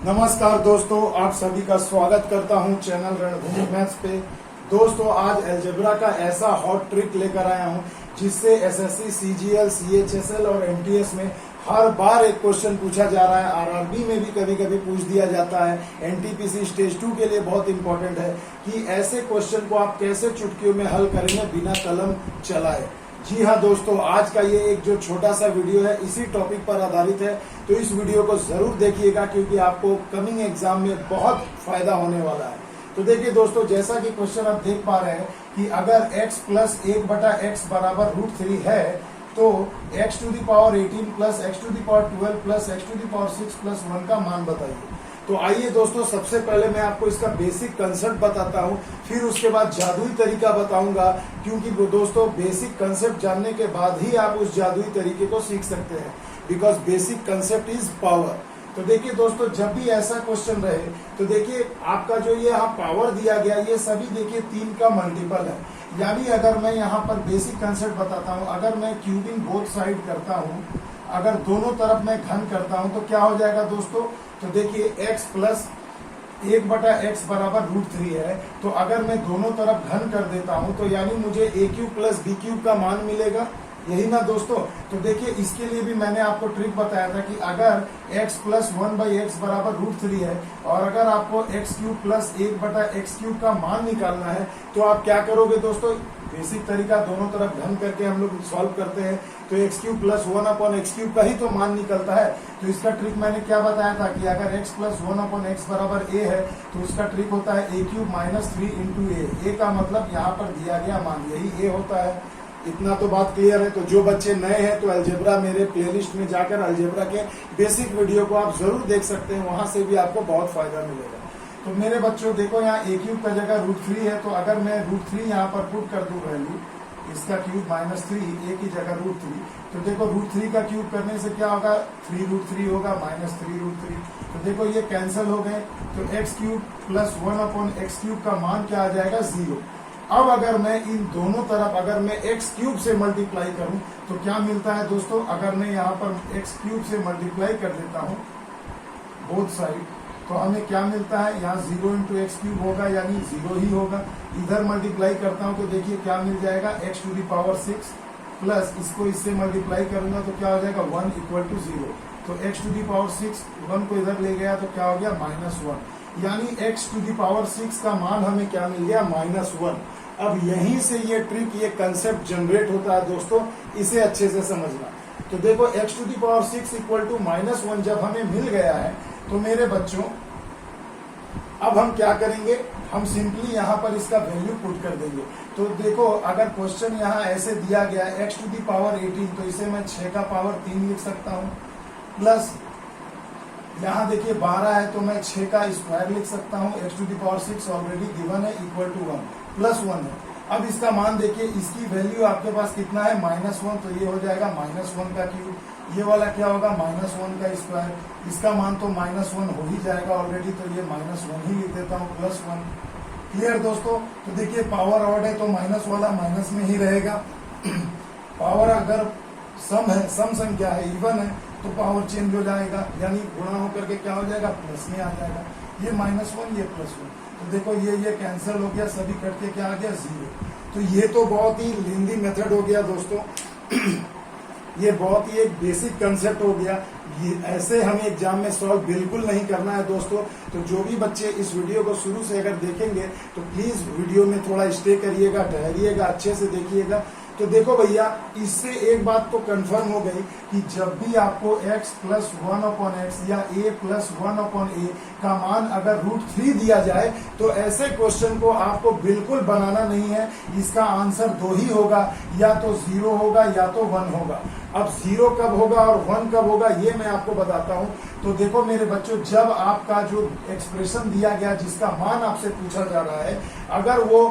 नमस्कार दोस्तों, आप सभी का स्वागत करता हूं चैनल रणभूमि मैथ्स पे। दोस्तों, आज अलजेब्रा का ऐसा हॉट ट्रिक लेकर आया हूं जिससे एसएससी, सीजीएल, सीएचएसएल और एमटीएस में हर बार एक क्वेश्चन पूछा जा रहा है। आरआरबी में भी कभी कभी पूछ दिया जाता है। एनटीपीसी स्टेज 2 के लिए बहुत इंपॉर्टेंट है कि ऐसे क्वेश्चन को आप कैसे चुटकियों में हल करेंगे बिना कलम चलाए। जी हाँ दोस्तों, आज का ये एक जो छोटा सा वीडियो है इसी टॉपिक पर आधारित है, तो इस वीडियो को जरूर देखिएगा क्योंकि आपको कमिंग एग्जाम में बहुत फायदा होने वाला है। तो देखिए दोस्तों, जैसा कि क्वेश्चन आप देख पा रहे हैं कि अगर x प्लस 1/x बराबर √3 है तो x to the power 18 plus x to the power 12 plus x to the power 6 plus 1 का मान बताइए। तो आइए दोस्तों, सबसे पहले मैं आपको इसका बेसिक कंसेप्ट बताता हूं, फिर उसके बाद जादुई तरीका बताऊंगा, क्योंकि दोस्तों बेसिक कंसेप्ट जानने के बाद ही आप उस जादुई तरीके को सीख सकते हैं, because basic concept is power. तो देखिए दोस्तों, जब भी ऐसा क्वेश्चन रहे तो देखिए आपका जो ये यहाँ पावर दिया गया ये सभी देखिए 3 का मल्टीपल है। यानी अगर मैं यहाँ पर बेसिक कंसेप्ट बताता हूँ, अगर मैं क्यूबिंग बोथ साइड करता हूँ, अगर दोनों तरफ मैं घन करता हूँ तो क्या हो जाएगा दोस्तों। तो देखिए x प्लस 1/x बराबर √3 है, तो अगर मैं दोनों तरफ घन कर देता हूं तो यानी मुझे a³ प्लस b³ का मान मिलेगा, यही ना दोस्तों। तो देखिए इसके लिए भी मैंने आपको ट्रिक बताया था कि अगर x प्लस 1/x बराबर √3 है और अगर आपको x³ प्लस 1/x³ का मान निकालना है तो आप क्या करोगे दोस्तों। बेसिक तरीका, दोनों तरफ घन करके हम लोग सॉल्व करते हैं, तो x³ प्लस 1/x³ का ही तो मान निकलता है। तो इसका ट्रिक मैंने क्या बताया था कि अगर x प्लस 1/x बराबर a है तो उसका ट्रिक होता है a³ माइनस 3 इंटू a का मतलब यहाँ पर दिया गया मान यही a होता है। इतना तो बात क्लियर है। तो जो बच्चे नए हैं तो अलजेब्रा मेरे प्लेलिस्ट में जाकर अलजेब्रा के बेसिक वीडियो को आप जरूर देख सकते हैं, वहां से भी आपको बहुत फायदा मिलेगा। तो मेरे बच्चों देखो, यहाँ a³ का जगह √3 है, तो अगर मैं √3 यहाँ पर पुट कर दूं वैल्यू, इसका क्यूब माइनस 3, a की जगह √3, तो देखो √3 का क्यूब करने से क्या होगा, 3√3 होगा माइनस 3√3। तो देखो ये कैंसिल हो गए, तो x³ प्लस 1/x³ का मान क्या आ जाएगा, 0। अब अगर मैं इन दोनों तरफ अगर मैं x³ से मल्टीप्लाई करूं तो क्या मिलता है दोस्तों। अगर मैं यहाँ पर x³ से मल्टीप्लाई कर देता हूं बोथ साइड तो हमें क्या मिलता है, यहाँ 0 इंटू x³ होगा यानी 0 ही होगा। इधर मल्टीप्लाई करता हूं तो देखिए क्या मिल जाएगा, x to the power 6 plus इसको इससे मल्टीप्लाई करूंगा तो क्या हो जाएगा 1 इक्वल टू 0। तो x टू दी पावर 6 1 को इधर ले गया तो क्या हो गया -1, यानी x टू दी पावर 6 का मान हमें क्या मिल गया, -1। अब यहीं से ये ट्रिक, ये कंसेप्ट जनरेट होता है दोस्तों, इसे अच्छे से समझना। तो देखो x to the power 6 equal to -1 जब हमें मिल गया है तो मेरे बच्चों अब हम क्या करेंगे, हम सिंपली यहाँ पर इसका वैल्यू पुट कर देंगे। तो देखो अगर क्वेश्चन यहाँ ऐसे दिया गया है x टू दी पावर 18, तो इसे मैं 6 का पावर 3 लिख सकता हूँ, प्लस यहाँ देखिए 12 है तो मैं 6 का स्क्वायर लिख सकता हूँ, x to the power 6 already given है इक्वल टू 1 प्लस 1 है। अब इसका मान देखिए, इसकी वैल्यू आपके पास कितना है, -1, तो ये हो जाएगा -1 का क्यूब, ये वाला क्या होगा -1 का स्क्वायर, इसका मान तो -1 हो ही जाएगा ऑलरेडी, तो ये -1 ही लिख देता हूँ प्लस 1। क्लियर दोस्तों। तो देखिए पावर ऑड है तो माइनस वाला माइनस में ही रहेगा। पावर अगर सम है, सम संख्या है, इवन है, तो पावर चेंज हो जाएगा, यानी गुणा होकर के क्या हो जाएगा, प्लस में आ जाएगा। ये -1 ये +1, तो देखो ये कैंसिल हो गया, सभी कट के क्या आ गया, 0। तो ये तो बहुत ही लेंदी मेथड हो गया दोस्तों। ये बहुत ही एक बेसिक कंसेप्ट हो गया। ये ऐसे हमें एग्जाम में सॉल्व बिल्कुल नहीं करना है दोस्तों। तो जो भी बच्चे इस वीडियो को शुरू से अगर देखेंगे तो प्लीज वीडियो में थोड़ा स्टे करिएगा, ठहरिएगा, अच्छे से देखिएगा। तो देखो भैया, इससे एक बात तो कंफर्म हो गई कि जब भी आपको x प्लस 1/x या a प्लस 1/a का मान अगर √3 दिया जाए तो ऐसे क्वेश्चन को आपको बिल्कुल बनाना नहीं है। इसका आंसर 2 ही होगा, या तो 0 होगा या तो 1 होगा। अब 0 कब होगा और 1 कब होगा ये मैं आपको बताता हूं। तो देखो मेरे बच्चों, जब आपका जो एक्सप्रेशन दिया गया जिसका मान आपसे पूछा जा रहा है, अगर वो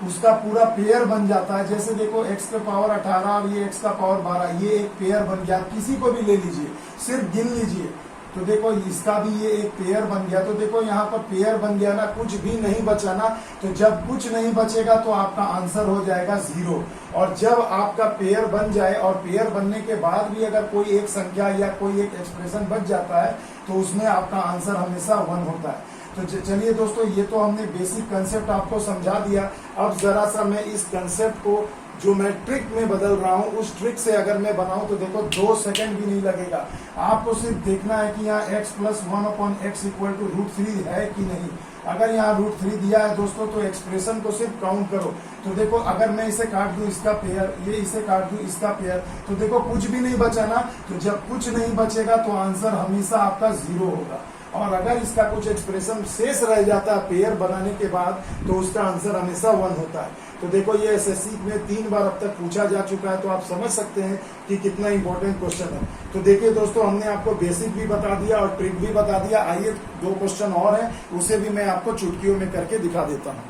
उसका पूरा पेयर बन जाता है, जैसे देखो x का पावर 18 और ये x का पावर 12, ये एक पेयर बन गया, किसी को भी ले लीजिए, सिर्फ गिन लीजिए, तो देखो इसका भी ये एक पेयर बन गया। तो देखो यहाँ पर पेयर बन गया ना, कुछ भी नहीं बचा ना। तो जब कुछ नहीं बचेगा तो आपका आंसर हो जाएगा 0। और जब आपका पेयर बन जाए और पेयर बनने के बाद भी अगर कोई एक संख्या या कोई एक एक्सप्रेशन बच जाता है तो उसमें आपका आंसर हमेशा 1 होता है। तो चलिए दोस्तों, ये तो हमने बेसिक कंसेप्ट आपको समझा दिया। अब जरा सा मैं इस कंसेप्ट को जो मैं ट्रिक में बदल रहा हूँ, उस ट्रिक से अगर मैं बनाऊं तो देखो 2 सेकंड भी नहीं लगेगा। आपको सिर्फ देखना है कि यहाँ x + 1/x = √3 है कि नहीं। अगर यहाँ √3 दिया है दोस्तों, तो एक्सप्रेशन को सिर्फ काउंट करो। तो देखो, अगर मैं इसे काट दूं इसका पेयर, ये इसे काट दूं इसका पेयर, तो देखो कुछ भी नहीं बचा ना। तो जब कुछ नहीं बचेगा तो आंसर हमेशा आपका 0 होगा। और अगर इसका कुछ एक्सप्रेशन शेष रह जाता है पेयर बनाने के बाद, तो उसका आंसर हमेशा 1 होता है। तो देखो, ये एसएससी में 3 बार अब तक पूछा जा चुका है, तो आप समझ सकते हैं कि कितना इंपॉर्टेंट क्वेश्चन है। तो देखिए दोस्तों, हमने आपको बेसिक भी बता दिया और ट्रिक भी बता दिया। आइए 2 क्वेश्चन और हैं, उसे भी मैं आपको चुटकियों में करके दिखा देता हूं।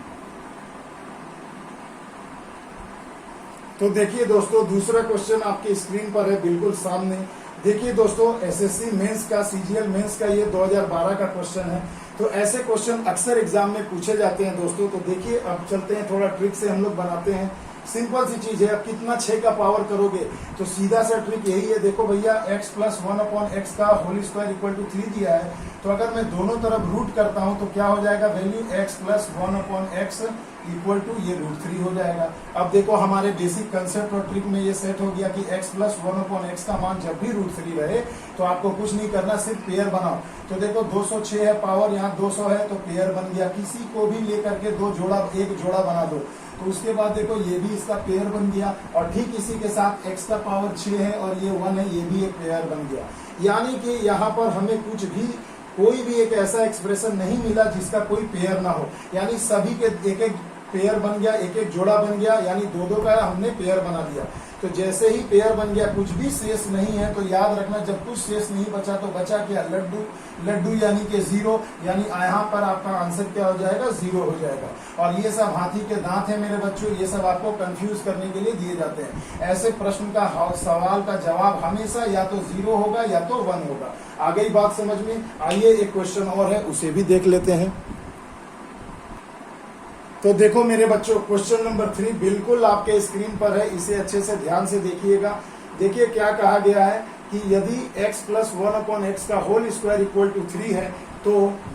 तो देखिए दोस्तों, दूसरा क्वेश्चन आपकी स्क्रीन पर है, बिल्कुल सामने। देखिए दोस्तों, एसएससी मेंस का, सीजीएल मेंस का ये 2012 का क्वेश्चन है। तो ऐसे क्वेश्चन अक्सर एग्जाम में पूछे जाते हैं दोस्तों। तो देखिए, अब चलते हैं, थोड़ा ट्रिक से हम लोग बनाते हैं। सिंपल सी चीज है, अब कितना 6 का पावर करोगे, तो सीधा सा ट्रिक यही है। देखो भैया, x + 1/x का होल स्क्वायर = 3 दिया है। तो अगर मैं दोनों तरफ रूट करता हूं तो क्या हो जाएगा, वैल्यू x + 1/x = ये √3 हो जाएगा। अब देखो, हमारे बेसिक कंसेप्ट और ट्रिक में ये सेट हो गया कि x + 1/x का मान जब भी √3 रहे तो आपको कुछ नहीं करना, सिर्फ पेयर बनाओ। तो देखो 206 है पावर, यहाँ 200 है, तो पेयर बन गया। किसी को भी लेकर के एक जोड़ा बना दो। तो उसके बाद देखो, ये भी इसका पेयर बन गया। और ठीक इसी के साथ x का पावर 6 है और ये 1 है, ये भी एक पेयर बन गया। यानी कि यहाँ पर हमें कुछ भी, कोई भी एक ऐसा एक्सप्रेशन नहीं मिला जिसका कोई पेयर ना हो। यानी सभी के एक पेयर बन गया, एक जोड़ा बन गया, यानी 2 का हमने पेयर बना दिया। तो जैसे ही पेयर बन गया, कुछ भी शेष नहीं है, तो याद रखना, जब कुछ शेष नहीं बचा तो बचा क्या, लड्डू यानी कि 0। यानी यहाँ पर आपका आंसर क्या हो जाएगा, 0 हो जाएगा। और ये सब हाथी के दांत है मेरे बच्चों, ये सब आपको कंफ्यूज करने के लिए दिए जाते हैं। ऐसे प्रश्न का सवाल का जवाब हमेशा या तो 0 होगा या तो 1 होगा। आ गई बात समझ में। आइए एक क्वेश्चन और है, उसे भी देख लेते हैं। तो देखो मेरे बच्चों, क्वेश्चन नंबर 3 बिल्कुल आपके स्क्रीन पर है, इसे अच्छे से ध्यान से देखिएगा। देखिए क्या कहा गया है कि यदि x + 1/x का होल स्क्वायर = 3 है, तो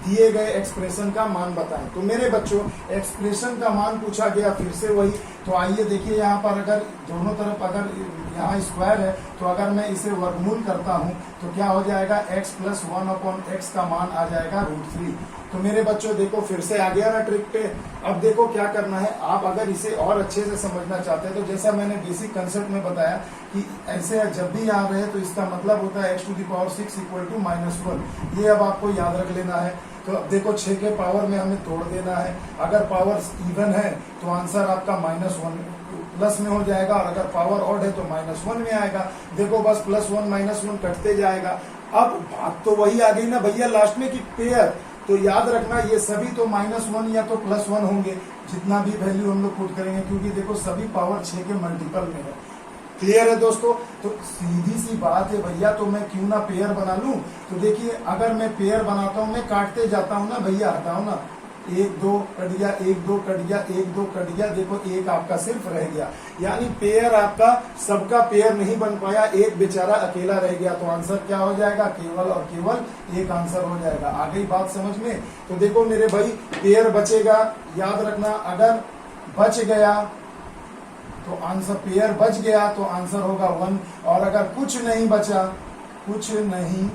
दिए गए एक्सप्रेशन का मान बताएं। तो मेरे बच्चों, एक्सप्रेशन का मान पूछा गया, फिर से वही। तो आइए देखिए, यहाँ पर अगर दोनों तरफ, अगर यहाँ स्क्वायर है, तो अगर मैं इसे वर्गमूल करता हूँ तो क्या हो जाएगा, x + 1/x का मान आ जाएगा √3। तो मेरे बच्चों देखो, फिर से आ गया ना ट्रिक पे। अब देखो क्या करना है, आप अगर इसे और अच्छे से समझना चाहते हैं तो जैसा मैंने बेसिक कंसेप्ट में बताया कि ऐसे जब भी यहाँ रहे तो इसका मतलब होता है x⁻⁶ = -1। ये अब आपको याद रख लेना है। तो अब देखो, 6 के पावर में हमें तोड़ देना है। अगर पावर इवन है तो आंसर आपका -1 प्लस में हो जाएगा, और अगर पावर ऑड है तो -1 में आएगा। देखो बस +1 -1 कटते जाएगा। अब बात तो वही आ गई ना भैया लास्ट में कि पेयर। तो याद रखना, ये सभी तो -1 या तो +1 होंगे, जितना भी वैल्यू हम लोग पुट करेंगे, क्योंकि देखो सभी पावर 6 के मल्टीपल में है। क्लियर है दोस्तों। तो सीधी सी बात है भैया, तो मैं क्यों ना पेयर बना लूं। तो देखिए, अगर मैं पेयर बनाता हूं, मैं काटते जाता हूं ना भैया, हटाओ ना, 1 2 कट गया, 1 2 कट गया, 1 2 कट गया। देखो एक आपका सिर्फ रह गया, यानी पेयर आपका सबका पेयर नहीं बन पाया, एक बेचारा अकेला रह गया। तो आंसर क्या हो जाएगा, केवल और केवल एक आंसर हो जाएगा। आ गई बात समझ में। तो देखो मेरे भाई, पेयर बचेगा, याद रखना, अगर बच गया तो आंसर, पेयर बच गया तो आंसर होगा 1। और अगर कुछ नहीं बचा, कुछ नहीं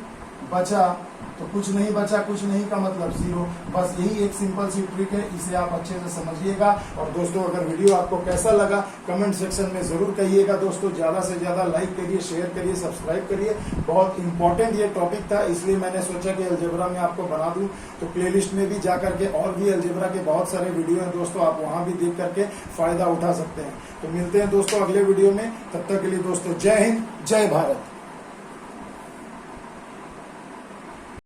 बचा, तो कुछ नहीं बचा, कुछ नहीं का मतलब 0। बस यही एक सिंपल सी ट्रिक है, इसे आप अच्छे से समझिएगा। और दोस्तों, अगर वीडियो आपको कैसा लगा कमेंट सेक्शन में जरूर कहिएगा। दोस्तों ज्यादा से ज्यादा लाइक करिए, शेयर करिए, सब्सक्राइब करिए। बहुत इंपॉर्टेंट ये टॉपिक था, इसलिए मैंने सोचा कि अलजेब्रा में आपको बना दूं। तो प्लेलिस्ट में भी जा करके और भी अलजेब्रा के बहुत सारे वीडियो हैं दोस्तों, आप वहां भी देख करके फायदा उठा सकते हैं। तो मिलते हैं दोस्तों अगले वीडियो में, तब तक के लिए दोस्तों जय हिंद, जय भारत।